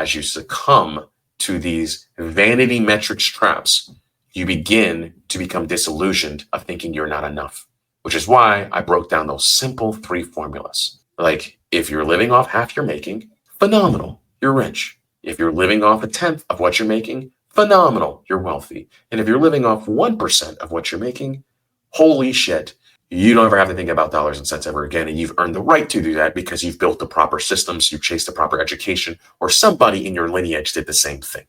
as you succumb to these vanity metrics traps, you begin to become disillusioned of thinking you're not enough, which is why I broke down those simple 3 formulas. Like, if you're living off half you're making, phenomenal, you're rich. If you're living off 1/10 of what you're making, phenomenal, you're wealthy. And if you're living off 1% of what you're making, holy shit, you don't ever have to think about dollars and cents ever again. And you've earned the right to do that because you've built the proper systems, you've chased the proper education, or somebody in your lineage did the same thing.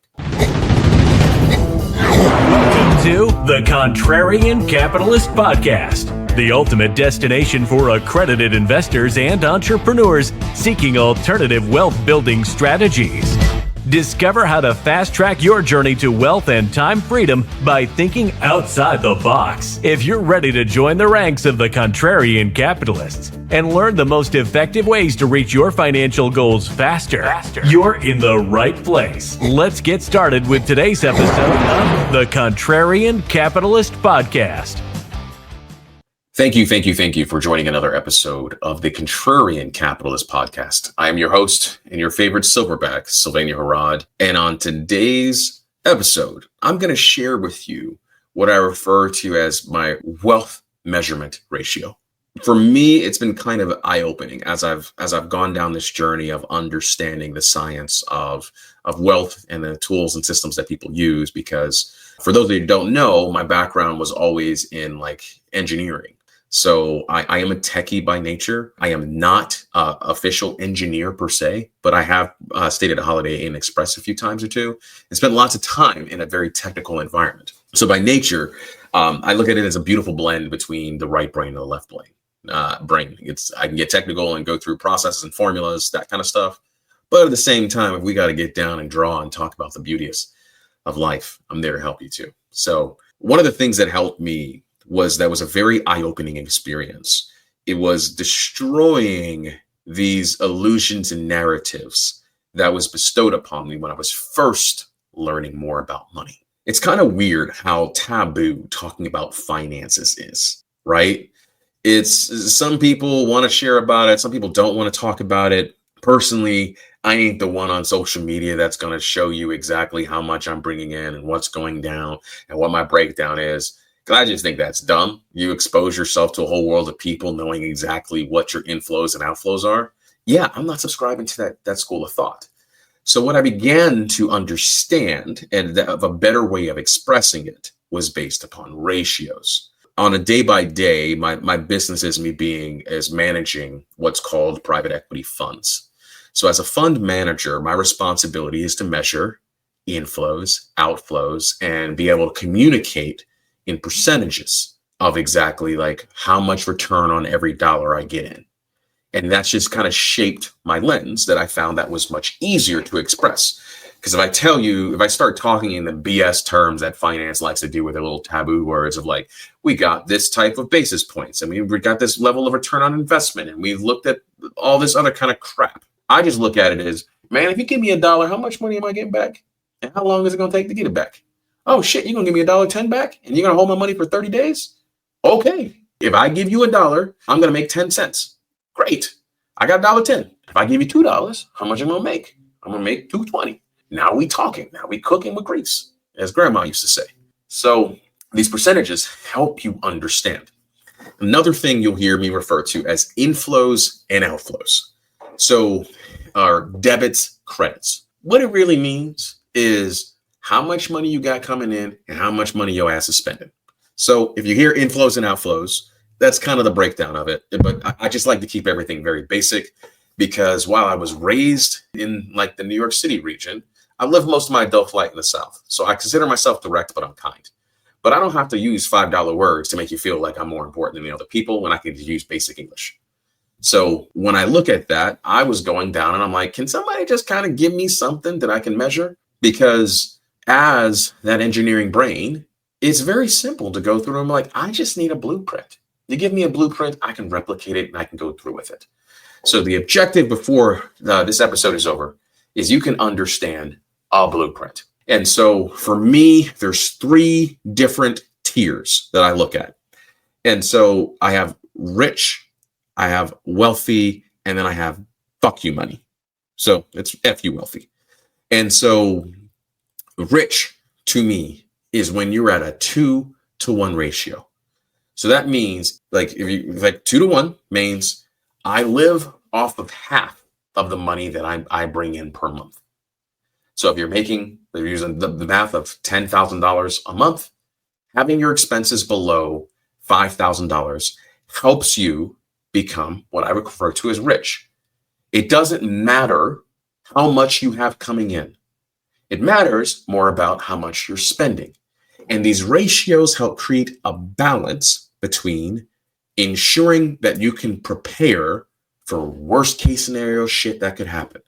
Welcome to the Contrarian Capitalist Podcast, the ultimate destination for accredited investors and entrepreneurs seeking alternative wealth building strategies. Discover how to fast-track your journey to wealth and time freedom by thinking outside the box. If you're ready to join the ranks of the Contrarian Capitalists and learn the most effective ways to reach your financial goals faster, you're in the right place. Let's get started with today's episode of the Contrarian Capitalist Podcast. Thank you for joining another episode of the Contrarian Capitalist Podcast. I am your host and your favorite silverback, Sylvania Harrod. And on today's episode, I'm going to share with you what I refer to as my wealth measurement ratio. For me, it's been kind of eye-opening as I've gone down this journey of understanding the science of wealth and the tools and systems that people use. Because for those of you who don't know, my background was always in engineering. So I am a techie by nature. I am not an official engineer per se, but I have stayed at a Holiday Inn Express a few times or two and spent lots of time in a very technical environment. So by nature, I look at it as a beautiful blend between the right brain and the left brain. I can get technical and go through processes and formulas, that kind of stuff. But at the same time, if we got to get down and draw and talk about the beauties of life, I'm there to help you too. So one of the things that helped me was a very eye-opening experience. It was destroying these illusions and narratives that was bestowed upon me when I was first learning more about money. It's kind of weird how taboo talking about finances is, right? It's some people want to share about it. Some people don't want to talk about it. Personally, I ain't the one on social media that's going to show you exactly how much I'm bringing in and what's going down and what my breakdown is. Because I just think that's dumb. You expose yourself to a whole world of people knowing exactly what your inflows and outflows are. Yeah, I'm not subscribing to that school of thought. So what I began to understand, and a better way of expressing it, was based upon ratios. On a day-by-day, my business is managing what's called private equity funds. So as a fund manager, my responsibility is to measure inflows, outflows, and be able to communicate in percentages of exactly how much return on every dollar I get in. And that's just kind of shaped my lens that I found that was much easier to express. Because if I start talking in the BS terms that finance likes to do with their little taboo words of we got this type of basis points and we got this level of return on investment and we've looked at all this other kind of crap. I just look at it as, man, if you give me $1, how much money am I getting back? And how long is it going to take to get it back? Oh shit, you're going to give me $1.10 back and you're going to hold my money for 30 days? Okay. If I give you $1, I'm going to make 10 cents. Great. I got $1.10. If I give you $2, how much am I going to make? I'm going to make $2.20. Now we talking. Now we cooking with grease, as grandma used to say. So these percentages help you understand. Another thing you'll hear me refer to as inflows and outflows. So our debits, credits. What it really means is how much money you got coming in and how much money your ass is spending. So if you hear inflows and outflows, that's kind of the breakdown of it. But I just like to keep everything very basic because while I was raised in the New York City region, I lived most of my adult life in the South. So I consider myself direct, but I'm kind. But I don't have to use $5 words to make you feel like I'm more important than the other people when I can use basic English. So when I look at that, I was going down and I'm like, can somebody just kind of give me something that I can measure? Because as that engineering brain, it's very simple to go through. I'm like, I just need a blueprint. You give me a blueprint, I can replicate it and I can go through with it. So the objective before this episode is over is you can understand a blueprint. And so for me, there's 3 different tiers that I look at. And so I have rich, I have wealthy, and then I have fuck you money. So it's F you wealthy. And so rich to me is when you're at a 2-to-1 ratio. So that means like if you like 2-to-1 means I live off of half of the money that I bring in per month. So if you're using the math of $10,000 a month, having your expenses below $5,000 helps you become what I refer to as rich. It doesn't matter how much you have coming in. It matters more about how much you're spending. And these ratios help create a balance between ensuring that you can prepare for worst case scenario shit that could happen.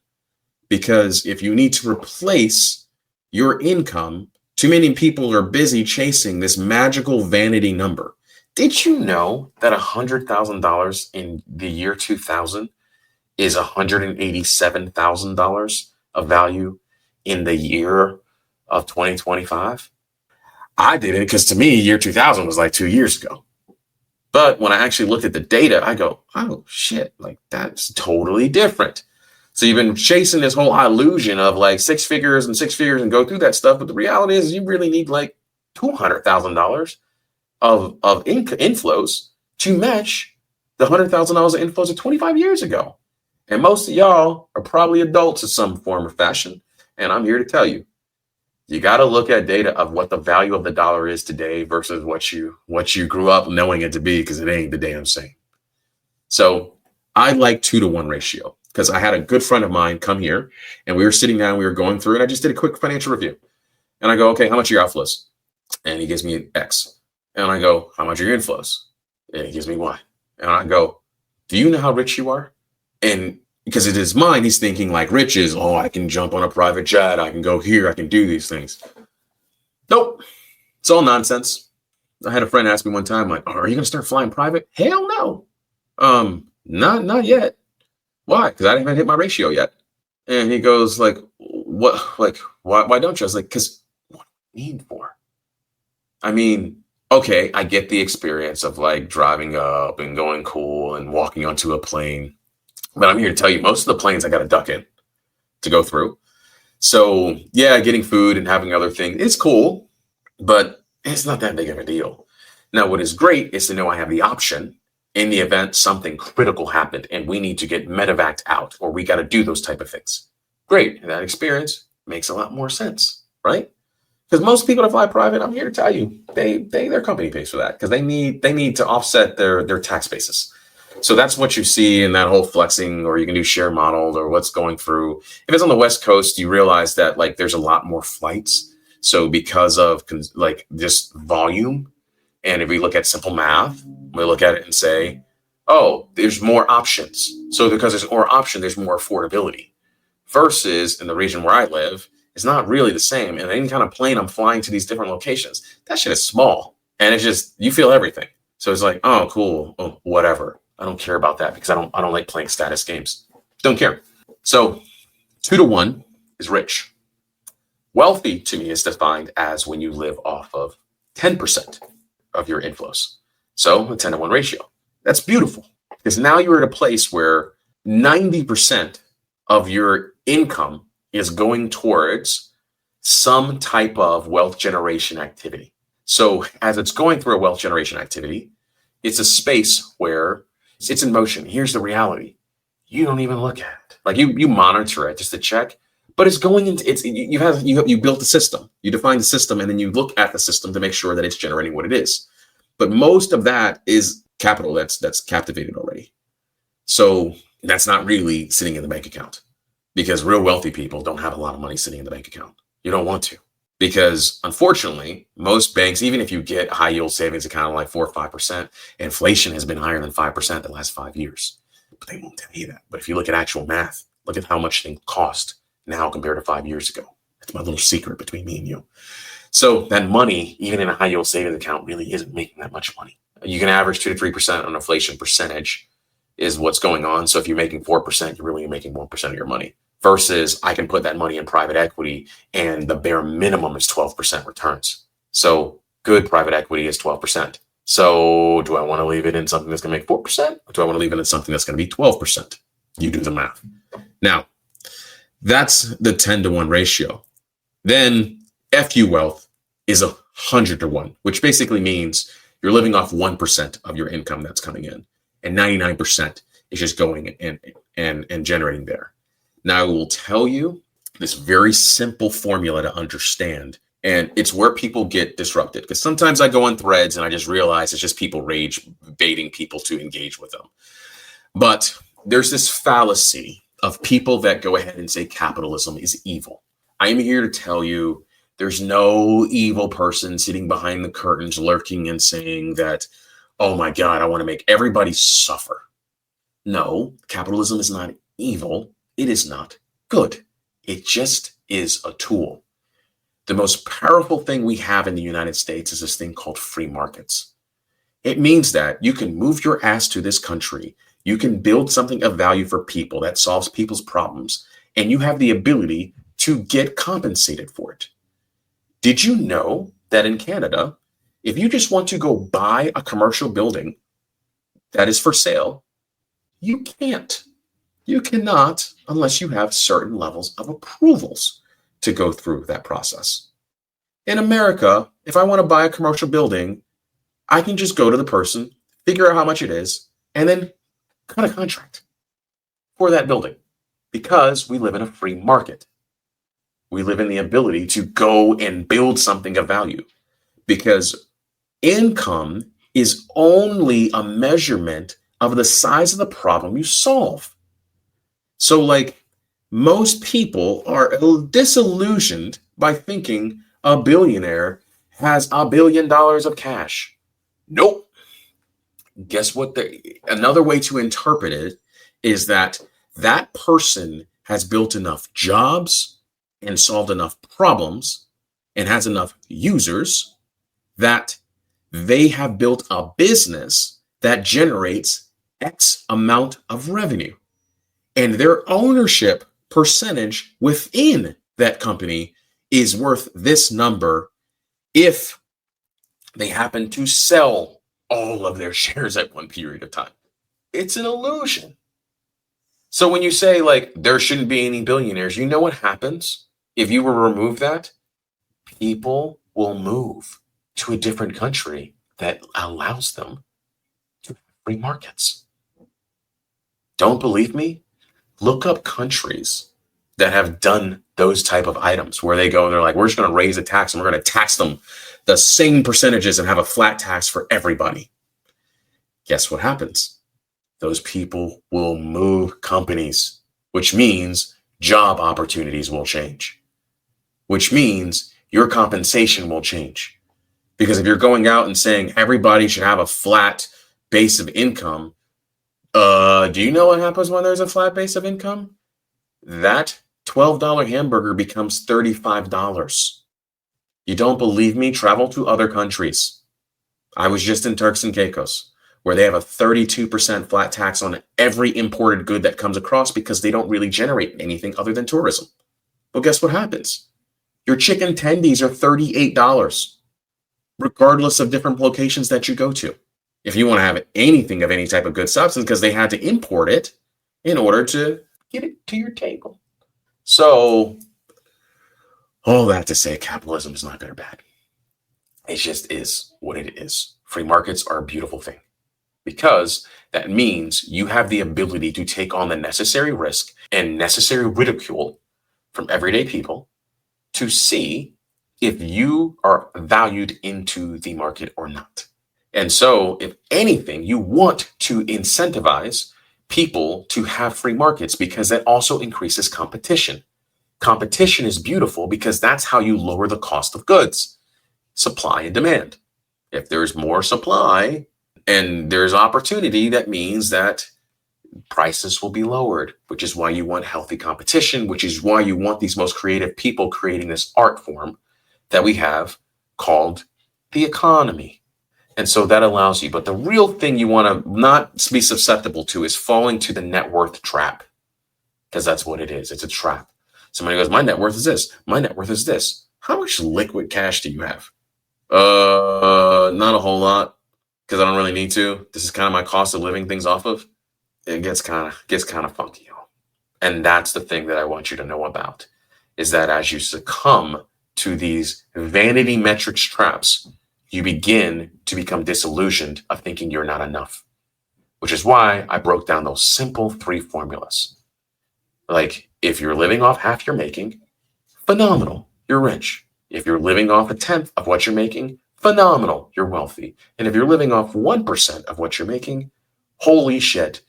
Because if you need to replace your income, too many people are busy chasing this magical vanity number. Did you know that $100,000 in the year 2000 is $187,000 of value in the year of 2025? I didn't, because to me, year 2000 was like 2 years ago. But when I actually looked at the data, I go, oh shit, like that's totally different. So you've been chasing this whole illusion of like six figures and go through that stuff. But the reality is you really need like $200,000 of inflows to match the $100,000 of inflows of 25 years ago. And most of y'all are probably adults in some form or fashion. And I'm here to tell you, you got to look at data of what the value of the dollar is today versus what you grew up knowing it to be, because it ain't the damn same. So I like 2-to-1 ratio, because I had a good friend of mine come here and we were sitting down, we were going through, and I just did a quick financial review. And I go, okay, how much are your outflows? And he gives me X. And I go, how much are your inflows? And he gives me Y. And I go, do you know how rich you are? And because in his mind, he's thinking like rich is, oh, I can jump on a private jet. I can go here. I can do these things. Nope. It's all nonsense. I had a friend ask me one time, like, oh, are you going to start flying private? Hell no. Not yet. Why? Because I haven't hit my ratio yet. And he goes like, what? Like, why don't you? I was like, because what do you need for? I mean, okay, I get the experience of like driving up and going cool and walking onto a plane. But I'm here to tell you, most of the planes I got to duck in to go through. So yeah, getting food and having other things, it's cool, but it's not that big of a deal. Now, what is great is to know I have the option in the event something critical happened and we need to get medevaced out, or we got to do those type of things. Great. And that experience makes a lot more sense, right? Because most people that fly private, I'm here to tell you, their company pays for that because they need to offset their tax basis. So that's what you see in that whole flexing, or you can do share model, or what's going through. If it's on the West Coast, you realize that like there's a lot more flights. So because of like just volume, and if we look at simple math, we look at it and say, oh, there's more options. So because there's more option, there's more affordability. Versus in the region where I live, it's not really the same. And any kind of plane I'm flying to these different locations, that shit is small, and it's just you feel everything. So it's like, oh, cool, oh, whatever. I don't care about that because I don't like playing status games. Don't care. So 2-to-1 is rich. Wealthy to me is defined as when you live off of 10% of your inflows. So a 10-to-1 ratio. That's beautiful because now you're at a place where 90% of your income is going towards some type of wealth generation activity. So as it's going through a wealth generation activity, it's a space where it's in motion. Here's the reality. You don't even look at it. Like you monitor it just to check, but it's going into you built the system. You define the system, and then you look at the system to make sure that it's generating what it is. But most of that is capital that's captivated already. So that's not really sitting in the bank account, because real wealthy people don't have a lot of money sitting in the bank account. You don't want to. Because unfortunately, most banks, even if you get high yield savings account of like 4 or 5%, inflation has been higher than 5% the last 5 years. But they won't tell you that. But if you look at actual math, look at how much things cost now compared to 5 years ago. That's my little secret between me and you. So that money, even in a high yield savings account, really isn't making that much money. You can average 2 to 3% on inflation percentage is what's going on. So if you're making 4%, you're really making 1% of your money. Versus I can put that money in private equity and the bare minimum is 12% returns. So good private equity is 12%. So do I want to leave it in something that's going to make 4%? Or do I want to leave it in something that's going to be 12%? You do the math. Now, That's the 10-to-1 ratio. Then FU wealth is 100-to-1, which basically means you're living off 1% of your income that's coming in, and 99% is just going and generating there. Now, I will tell you this very simple formula to understand, and it's where people get disrupted, because sometimes I go on threads and I just realize it's just people rage baiting people to engage with them. But there's this fallacy of people that go ahead and say capitalism is evil. I am here to tell you there's no evil person sitting behind the curtains lurking and saying that, oh my God, I want to make everybody suffer. No, capitalism is not evil. It is not good. It just is a tool. The most powerful thing we have in the United States is this thing called free markets. It means that you can move your ass to this country. You can build something of value for people that solves people's problems, and you have the ability to get compensated for it. Did you know that in Canada, if you just want to go buy a commercial building that is for sale, you can't. You cannot unless you have certain levels of approvals to go through that process. In America, if I want to buy a commercial building, I can just go to the person, figure out how much it is, and then cut a contract for that building, because we live in a free market. We live in the ability to go and build something of value, because income is only a measurement of the size of the problem you solve. So like, most people are disillusioned by thinking a billionaire has $1 billion of cash. Nope. Guess what? Another way to interpret it is that that person has built enough jobs and solved enough problems and has enough users that they have built a business that generates X amount of revenue. And their ownership percentage within that company is worth this number if they happen to sell all of their shares at one period of time. It's an illusion. So when you say like there shouldn't be any billionaires, you know what happens if you were to remove that? People will move to a different country that allows them to have free markets. Don't believe me? Look up countries that have done those type of items where they go and they're like, we're just going to raise the tax and we're going to tax them the same percentages and have a flat tax for everybody. Guess what happens? Those people will move companies, which means job opportunities will change, which means your compensation will change. Because if you're going out and saying everybody should have a flat base of income, do you know what happens when there's a flat base of income? That $12 hamburger becomes $35. You don't believe me? Travel to other countries. I was just in Turks and Caicos, where they have a 32% flat tax on every imported good that comes across because they don't really generate anything other than tourism. Well, guess what happens? Your chicken tendies are $38, regardless of different locations that you go to. If you want to have anything of any type of good substance, because they had to import it in order to get it to your table. So all that to say, capitalism is not good or bad. It just is what it is. Free markets are a beautiful thing, because that means you have the ability to take on the necessary risk and necessary ridicule from everyday people to see if you are valued into the market or not. And so, if anything, you want to incentivize people to have free markets, because that also increases competition. Competition is beautiful because that's how you lower the cost of goods. Supply and demand. If there's more supply and there's opportunity, that means that prices will be lowered, which is why you want healthy competition, which is why you want these most creative people creating this art form that we have called the economy. And so that allows you. But the real thing you want to not be susceptible to is falling to the net worth trap, because that's what it is. It's a trap. Somebody goes, my net worth is this. My net worth is this. How much liquid cash do you have? Not a whole lot, because I don't really need to. This is kind of my cost of living things off of. It gets kind of funky, y'all. And that's the thing that I want you to know about, is that as you succumb to these vanity metrics traps, you begin to become disillusioned of thinking you're not enough, which is why I broke down those simple 3 formulas. Like, if you're living off half you're making, phenomenal, you're rich. If you're living off 1/10 of what you're making, phenomenal, you're wealthy. And if you're living off 1% of what you're making, holy shit,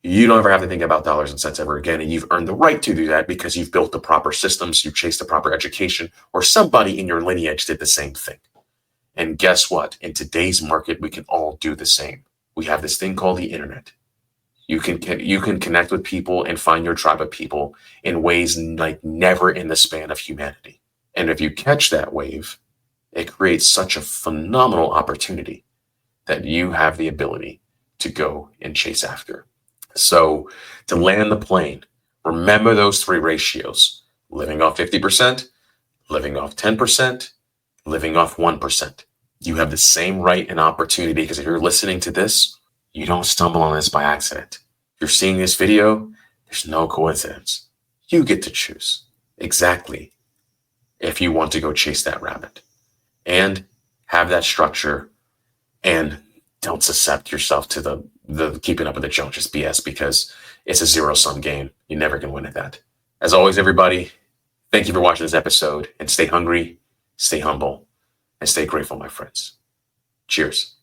you don't ever have to think about dollars and cents ever again. And you've earned the right to do that because you've built the proper systems, you've chased the proper education, or somebody in your lineage did the same thing. And guess what? In today's market, we can all do the same. We have this thing called the internet. You can connect with people and find your tribe of people in ways like never in the span of humanity. And if you catch that wave, it creates such a phenomenal opportunity that you have the ability to go and chase after. So to land the plane, remember those 3 ratios: living off 50%, living off 10%, living off 1%. You have the same right and opportunity, because if you're listening to this, you don't stumble on this by accident. If you're seeing this video, there's no coincidence. You get to choose exactly if you want to go chase that rabbit, and have that structure, and don't suscept yourself to the keeping up with the Joneses BS, because it's a zero-sum game. You never can win at that. As always, everybody, thank you for watching this episode, and stay hungry, stay humble, and stay grateful, my friends. Cheers.